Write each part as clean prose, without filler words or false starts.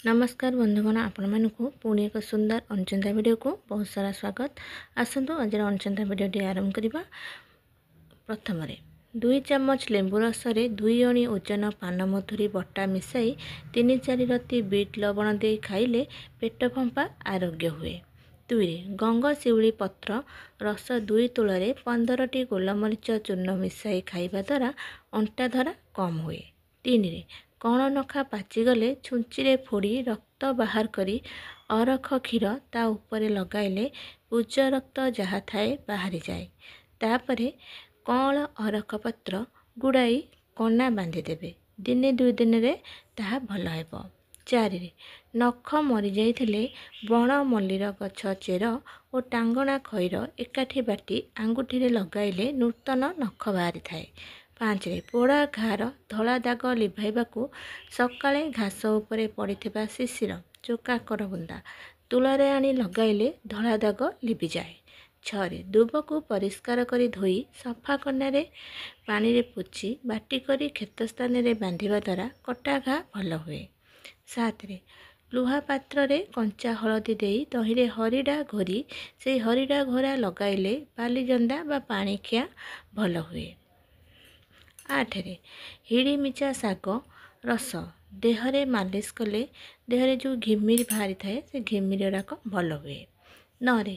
नमस्कार बंधुगण आपण पुणी एक सुंदर अनचंदा वीडियो को बहुत सारा स्वागत। आसतु आज अनचंदा वीडियो आरंभ करवा। प्रथम 2 चम्मच लेंबू रस रे 2 अणी ओजन पान मधुरी बटा मिसाई 3-4 रति बीट लवण दे खाइले पेट फंपा आरोग्य हुए। 2 गंगशिउली पत्र रस 2 तुल 15टी गोलमरीच चूर्ण मिसाई खाइबा द्वारा अंटा धरा कम हुए। 3 कण नखा पाचिगले छुंची फोड़ी रक्त बाहर करी अरख क्षीर ता उपरे लगाइले उच्च रक्त जहाँ थाए बाहरी जाए। तापरे कौल अरख पत्र गुड़ाई कना बांधिदेवे। दिने 2 दिन रे ताहा भल हेबो। 4 नख मरी जाइथिले बण मल्लीर गछ चेर और टांगणा खईर एकाठी बाटी आंगुठी रे लगाइले नूतन नख बाहरी थाए। 5 पोड़ा घार धला दाग लिभाइबाकू सकाळे घास उपरे पड़िथिबा शिशिर चोका करबुंदा तुलारे आनी लगाइले धला दाग लिभि जाए। 6 दुबकू परिष्कार करी धोई सफा कन्यारे पानी रे पोछि बाटी करी क्षेत्र स्थान रे बांधिबा द्वारा कटा घा भल हुए। 7 लुहा पात्र रे कंचा हलदी देई दहीरे हरिडा घोरी से हरिडा घोरा लगाइले बालीजंदा बा पाणीखिया भल हुए। 8 हिड़ी मिचा शाग रस देहरे मालिश कले देहरे जो घिमिरी बाहरी थाए से घिमिरी गुड़ाक भल हुए। 9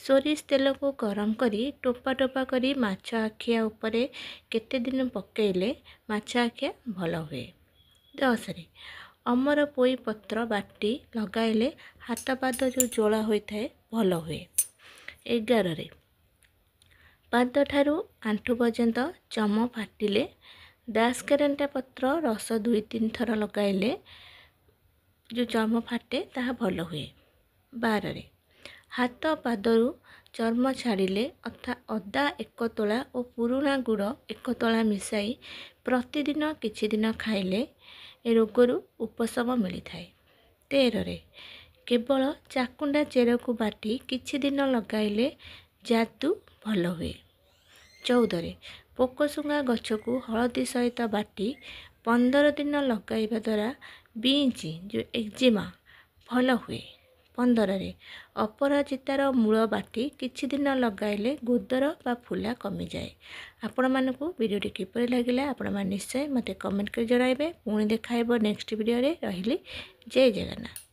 सोरिष तेल को गरम करी टोपा टोपा करी माछ आखिया उपरे केते दिन पकेइले माछ आखिया भल हुए। 10 अमर पोई पत्र बाटी लगाइले हाथ पाद जो जोड़ा होता है भल हुए। 11 पाद ठारू आंठू पर्यंत चम फाटिले दासकेरेंटा पत्र रस 2-3 थर लगाइले जो चर्म फाटे ताहा भल हुए। 12 हाथ पादरू चर्म छाड़िले अथा अदा 1 तोला और पुराणा गुड़ 1 तोला मिसाई प्रतिदिन किछि दिन खाइले ए रोगरू उपशम मिली थाए। 13 केवल चाकुंडा चेर को बाटी किछि दिन लगाइले जादू भल हुए। 14 पोकशुंगा गछ को हलदी सहित बाटी 15 दिन लगाइबा द्वारा बींची जो एक्जिमा भल हुए। 15 अपराजितार मूल बाटी किछि दिन लगाइले गोदर बा फुला कमी जाए। आपण मानकू वीडियोटी किपरि लागिला आपण मान निश्चय मते कमेंट कर जणाइबे। पुणी देखाइबो नेक्स्ट वीडियो रे। रहिली जय जगन्नाथ।